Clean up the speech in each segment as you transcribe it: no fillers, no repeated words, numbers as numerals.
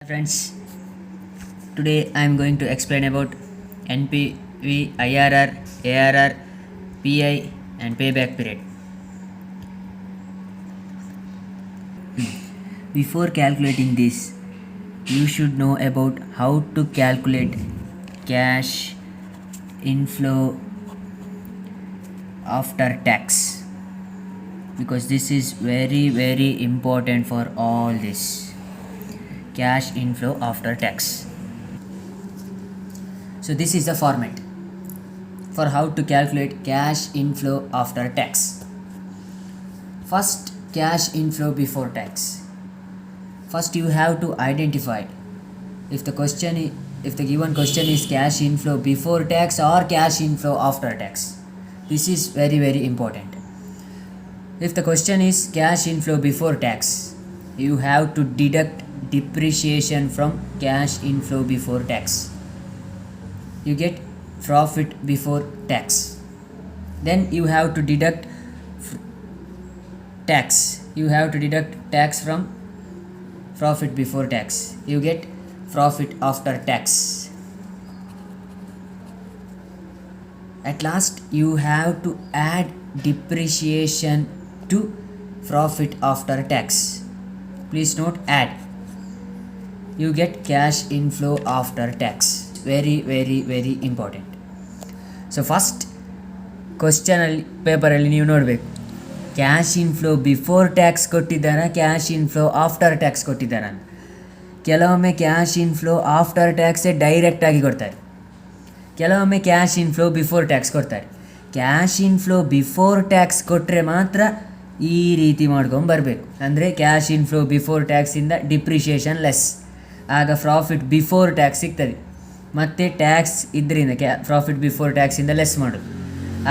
Friends, today I am going to explain about NPV, IRR, ARR, PI and payback period. Before calculating this, you should know about how to calculate cash inflow after tax, because this is very important for all this. Cash inflow after tax. So this is the format for how to calculate cash inflow after tax. First, cash inflow before tax. First you have to identify if the given question is cash inflow before tax or cash inflow after tax. This is very important. If the question is cash inflow before tax, you have to deduct depreciation from cash inflow before tax. You get profit before tax. Then you have to deduct tax. You have to deduct tax from profit before tax. You get profit after tax. At last, you have to add depreciation to profit after tax. Please note add. You get cash inflow after tax. Very important. So first question paper ಅಲ್ಲಿ ನೀವು ನೋಡಬೇಕು, cash inflow before tax ಕೊಟ್ಟಿದ್ದಾರಾ, cash inflow after tax ಕೊಟ್ಟಿದ್ದಾರಾ. ಕೆಲವೊಮ್ಮೆ cash inflow after ಟ್ಯಾಕ್ಸೇ ಡೈರೆಕ್ಟಾಗಿ ಕೊಡ್ತಾರೆ, ಕೆಲವೊಮ್ಮೆ ಕ್ಯಾಶ್ ಇನ್ಫ್ಲೋ ಬಿಫೋರ್ ಟ್ಯಾಕ್ಸ್ ಕೊಡ್ತಾರೆ. ಕ್ಯಾಶ್ ಇನ್ಫ್ಲೋ ಬಿಫೋರ್ ಟ್ಯಾಕ್ಸ್ ಕೊಟ್ಟರೆ ಮಾತ್ರ ಈ ರೀತಿ ಮಾಡ್ಕೊಂಬರ್ಬೇಕು. ಅಂದರೆ ಕ್ಯಾಶ್ ಇನ್ಫ್ಲೋ ಬಿಫೋರ್ ಟ್ಯಾಕ್ಸಿಂದ ಡಿಪ್ರಿಷಿಯೇಷನ್ ಲೆಸ್, ಆಗ ಪ್ರಾಫಿಟ್ ಬಿಫೋರ್ ಟ್ಯಾಕ್ಸ್ ಸಿಗ್ತದೆ. ಮತ್ತು ಟ್ಯಾಕ್ಸ್ ಇದರಿಂದ ಪ್ರಾಫಿಟ್ ಬಿಫೋರ್ ಟ್ಯಾಕ್ಸಿಂದ ಲೆಸ್ ಮಾಡೋದು,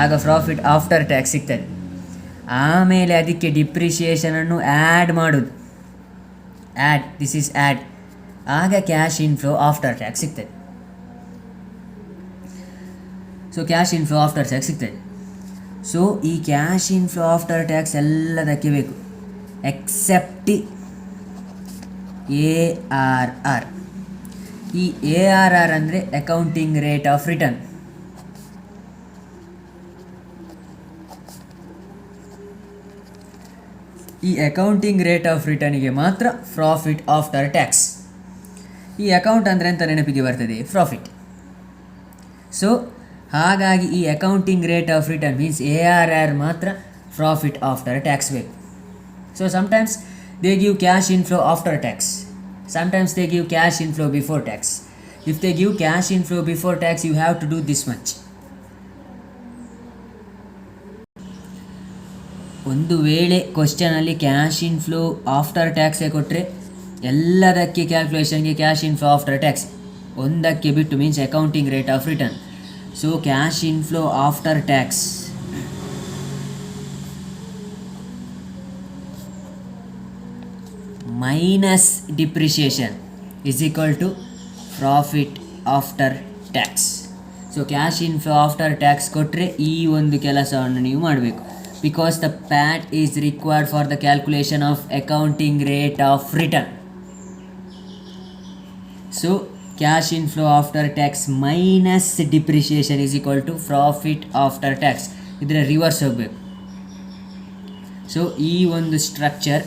ಆಗ ಪ್ರಾಫಿಟ್ ಆಫ್ಟರ್ ಟ್ಯಾಕ್ಸ್ ಸಿಗ್ತದೆ. ಆಮೇಲೆ ಅದಕ್ಕೆ ಡಿಪ್ರಿಷಿಯೇಷನನ್ನು ಆ್ಯಡ್ ಮಾಡೋದು, ದಿಸ್ ಈಸ್ ಆ್ಯಡ್, ಆಗ ಕ್ಯಾಶ್ ಇನ್ಫ್ಲೋ ಆಫ್ಟರ್ ಟ್ಯಾಕ್ಸ್ ಸಿಗ್ತದೆ. So cash inflow after tax ಸಿಗ್ತದೆ. ಸೊ ಈ ಕ್ಯಾಶ್ ಇನ್ಫ್ಲೋ ಆಫ್ಟರ್ ಟ್ಯಾಕ್ಸ್ ಎಲ್ಲದಕ್ಕೆ ಬೇಕು ಎಕ್ಸೆಪ್ಟ್ ARR. ಈ ARR ಅಂದರೆ ಅಕೌಂಟಿಂಗ್ ರೇಟ್ ಆಫ್ ರಿಟರ್ನ್. ಈ ಅಕೌಂಟಿಂಗ್ ರೇಟ್ ಆಫ್ ರಿಟರ್ನಿಗೆ ಮಾತ್ರ ಪ್ರಾಫಿಟ್ ಆಫ್ಟರ್ ಟ್ಯಾಕ್ಸ್. ಈ ಅಕೌಂಟ್ ಅಂದರೆ ಅಂತ ನೆನಪಿಗೆ ಬರ್ತದೆ, ಪ್ರಾಫಿಟ್. ಸೊ ಹಾಗಾಗಿ ಈ accounting rate of return means ARR ಮಾತ್ರ ಪ್ರಾಫಿಟ್ ಆಫ್ಟರ್ ಟ್ಯಾಕ್ಸ್ ಬೇಕು. So sometimes they give cash inflow after tax, sometimes they give cash inflow before tax. If they give cash inflow before tax, you have to do this much. ಒಂದು ವೇಳೆ ಕ್ವಶನಲ್ಲಿ cash inflow after ಟ್ಯಾಕ್ಸೇ ಕೊಟ್ಟರೆ ಎಲ್ಲದಕ್ಕೆ ಕ್ಯಾಲ್ಕುಲೇಷನ್ಗೆ cash inflow after tax, ಒಂದಕ್ಕೆ ಬಿಟ್ಟು means accounting rate of return. So cash inflow after tax minus depreciation is equal to profit after tax. So cash inflow after tax ಕೊಟ್ಟರೆ ಈ ಒಂದು ಕೆಲಸವನ್ನು ನೀವು ಮಾಡಬೇಕು, because the PAT is required for the calculation of accounting rate of return. So cash inflow after tax minus depreciation is equal to profit after tax. ಇದರ reverse ಹೋಗಬೇಕು. So ಈ ಒಂದು structure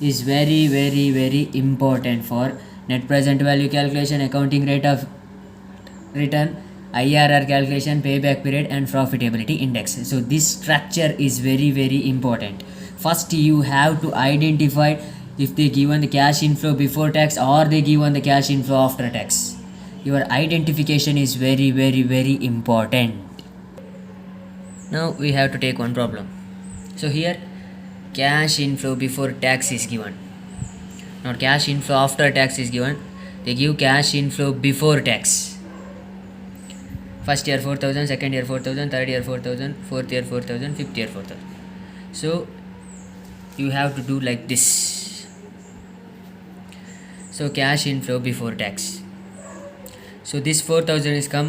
is very important for net present value calculation, accounting rate of return, IRR calculation, payback period and profitability index. So this structure is very important. First you have to identify if they given the cash inflow before tax or they given the cash inflow after tax. Your identification is very important. Now we have to take one problem. So here cash inflow before tax is given. Now cash inflow after tax is given. They give cash inflow before tax. First year 4,000, second year 4,000, third year 4,000, fourth year 4,000, fifth year 4,000. So you have to do like this. So cash inflow before tax. So this 4,000 is come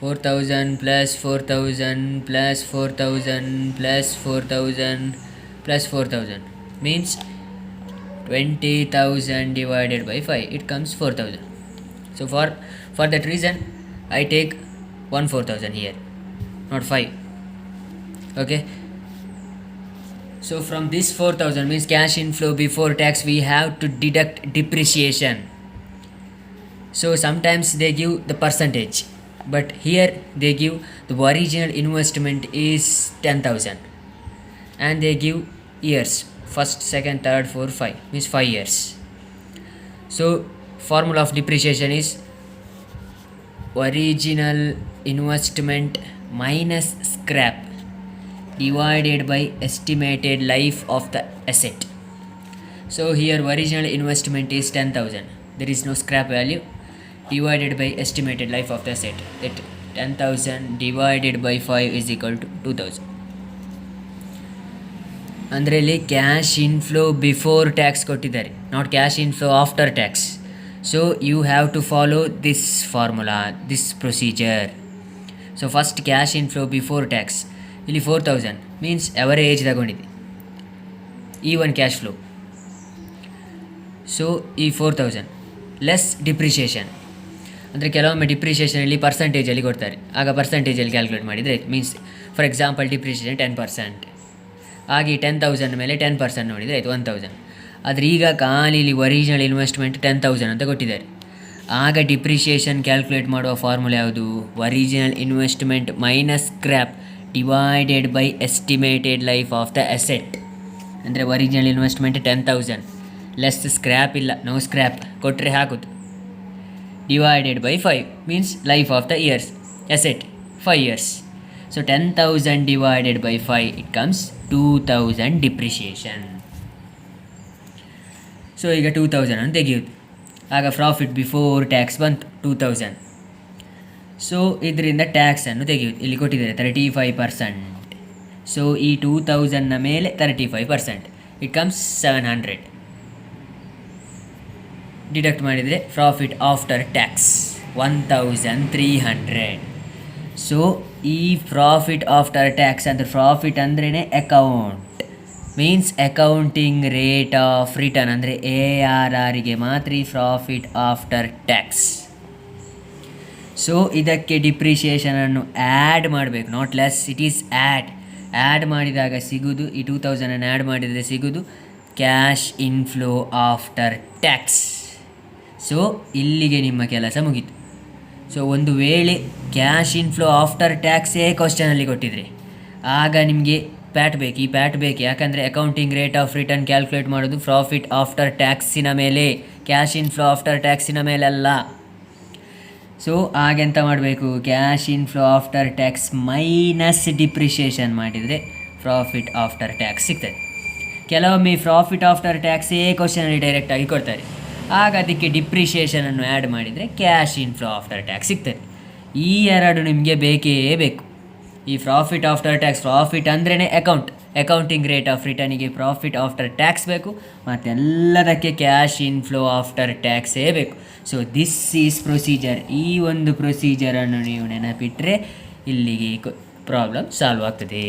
4,000 plus 4,000 plus 4,000 plus 4,000 plus 4,000 means 20,000 divided by 5, it comes 4,000. So for that reason I take 4,000 here, not 5. Okay, so from this 4,000 means cash inflow before tax, we have to deduct depreciation. So sometimes they give the percentage, but here they give the original investment is 10,000 and they give years, first, second, third, fourth, 5 means 5 years. So formula of depreciation is original investment minus scrap divided by estimated life of the asset. So here original investment is 10,000, there is no scrap value, divided by estimated life of the asset, that 10,000 divided by 5 is equal to 2,000. ಅಂದರೆ ಇಲ್ಲಿ cash inflow before tax ಕೊಟ್ಟಿದ್ದಾರೆ, not cash inflow after tax. So you have to follow this formula, this procedure. So first cash inflow before tax, ಇಲ್ಲಿ 4,000 means average ತಗೊಂಡಿದೆ ಈ ಒಂದು cash flow. So ಈ 4,000 less depreciation, ಅಂದರೆ ಕೆಲವೊಮ್ಮೆ ಡಿಪ್ರಿಷಿಯೇಷನಲ್ಲಿ ಪರ್ಸಂಟೇಜಲ್ಲಿ ಕೊಡ್ತಾರೆ, ಆಗ ಪರ್ಸಂಟೇಜಲ್ಲಿ ಕ್ಯಾಲ್ಕುಲೇಟ್ ಮಾಡಿದರೆ ಆಯ್ತು. ಮೀನ್ಸ್ ಫಾರ್ ಎಕ್ಸಾಂಪಲ್ ಡಿಪ್ರಿಷಿಯೇಷನ್ 10%, ಹಾಗೆ 10,000 ಮೇಲೆ 10% ನೋಡಿದರೆ ಆಯಿತು 1,000. ಆದರೆ ಈಗ ಖಾಲಿ ಇಲ್ಲಿ ಒರಿಜಿನಲ್ ಇನ್ವೆಸ್ಟ್ಮೆಂಟ್ 10,000 ಅಂತ ಕೊಟ್ಟಿದ್ದಾರೆ. ಆಗ ಡಿಪ್ರಿಷಿಯೇಷನ್ ಕ್ಯಾಲ್ಕುಲೇಟ್ ಮಾಡುವ ಫಾರ್ಮುಲಾ ಯಾವುದು? Original investment minus scrap divided by estimated life of the asset. ಅಂದರೆ ಒರಿಜಿನಲ್ ಇನ್ವೆಸ್ಟ್ಮೆಂಟ್ 10,000 ಲೆಸ್ ಸ್ಕ್ರ್ಯಾಪ್ ಇಲ್ಲ, ನೋ ಸ್ಕ್ರ್ಯಾಪ್ ಕೊಟ್ಟರೆ ಹಾಕೋದು, divided by 5 means life of the years, asset 5 years. So 10,000 divided by 5, it comes 2,000 depreciation. So ಈಗ 2,000 ಅಂತ ತೆಗೆಯುವುದು, ಆಗ profit before tax ಬಂತು 2,000. So ಇದರಿಂದ ಟ್ಯಾಕ್ಸನ್ನು ತೆಗೆಯುವುದು, ಇಲ್ಲಿ ಕೊಟ್ಟಿದ್ದಾರೆ 35%. ಸೊ ಈ 2,000ನ ಮೇಲೆ 35%, ಇಟ್ ಕಮ್ಸ್ 700. ಡಿಡಕ್ಟ್ ಮಾಡಿದರೆ ಪ್ರಾಫಿಟ್ ಆಫ್ಟರ್ ಟ್ಯಾಕ್ಸ್ 1,300. ಸೊ ಈ ಪ್ರಾಫಿಟ್ ಆಫ್ಟರ್ ಟ್ಯಾಕ್ಸ್ ಅಂದರೆ ಪ್ರಾಫಿಟ್ ಅಂದ್ರೇ account, means accounting rate of return, ಅಂದರೆ ARRಗೆ ಮಾತ್ರ ಈ ಪ್ರಾಫಿಟ್ ಆಫ್ಟರ್ ಟ್ಯಾಕ್ಸ್. ಸೊ ಇದಕ್ಕೆ ಡಿಪ್ರಿಷಿಯೇಷನನ್ನು ಆ್ಯಡ್ ಮಾಡಬೇಕು, not less, it is add ಮಾಡಿದಾಗ ಸಿಗೋದು, ಈ 2,000 ಆ್ಯಡ್ ಮಾಡಿದರೆ ಸಿಗೋದು cash inflow after tax. So ಇಲ್ಲಿಗೆ ನಿಮ್ಮ ಕೆಲಸ ಮುಗೀತು. ಸೊ ಒಂದು ವೇಳೆ ಕ್ಯಾಶ್ ಇನ್ಫ್ಲೋ ಆಫ್ಟರ್ ಟ್ಯಾಕ್ಸೇ ಕ್ವಶನಲ್ಲಿ ಕೊಟ್ಟಿದ್ರೆ ಆಗ ನಿಮಗೆ ಪ್ಯಾಟ್ ಬೇಕು, ಈ ಪ್ಯಾಟ್ ಬೇಕು. ಯಾಕಂದರೆ accounting rate of return calculate ಮಾಡೋದು ಪ್ರಾಫಿಟ್ ಆಫ್ಟರ್ ಟ್ಯಾಕ್ಸಿನ ಮೇಲೆ, ಕ್ಯಾಶ್ ಇನ್ಫ್ಲೋ ಆಫ್ಟರ್ ಟ್ಯಾಕ್ಸಿನ ಮೇಲಲ್ಲ. ಸೊ ಹಾಗೆಂತ ಮಾಡಬೇಕು, cash inflow after tax minus depreciation ಮಾಡಿದರೆ ಪ್ರಾಫಿಟ್ ಆಫ್ಟರ್ ಟ್ಯಾಕ್ಸ್ ಸಿಗ್ತದೆ. ಕೆಲವೊಮ್ಮೆ ಪ್ರಾಫಿಟ್ ಆಫ್ಟರ್ ಟ್ಯಾಕ್ಸೇ ಕ್ವಶನಲ್ಲಿ ಡೈರೆಕ್ಟಾಗಿ ಕೊಡ್ತಾರೆ, ಆಗ ಅದಕ್ಕೆ ಡಿಪ್ರಿಷಿಯೇಷನನ್ನು ಆ್ಯಡ್ ಮಾಡಿದರೆ ಕ್ಯಾಶ್ ಇನ್ಫ್ಲೋ ಆಫ್ಟರ್ ಟ್ಯಾಕ್ಸ್ ಸಿಗ್ತದೆ. ಈ ಎರಡು ನಿಮಗೆ ಬೇಕೇ ಬೇಕು. ಈ ಪ್ರಾಫಿಟ್ ಆಫ್ಟರ್ ಟ್ಯಾಕ್ಸ್, ಪ್ರಾಫಿಟ್ ಅಂದ್ರೇ ಅಕೌಂಟಿಂಗ್ ರೇಟ್ ಆಫ್ ರಿಟರ್ನಿಗೆ ಪ್ರಾಫಿಟ್ ಆಫ್ಟರ್ ಟ್ಯಾಕ್ಸ್ ಬೇಕು, ಮತ್ತು ಎಲ್ಲದಕ್ಕೆ ಕ್ಯಾಶ್ ಇನ್ಫ್ಲೋ ಆಫ್ಟರ್ ಟ್ಯಾಕ್ಸೇ ಬೇಕು. So this is procedure. ಈ ಒಂದು ಪ್ರೊಸೀಜರನ್ನು ನೀವು ನೆನಪಿಟ್ಟರೆ ಇಲ್ಲಿಗೆ ಪ್ರಾಬ್ಲಮ್ ಸಾಲ್ವ್ ಆಗ್ತದೆ.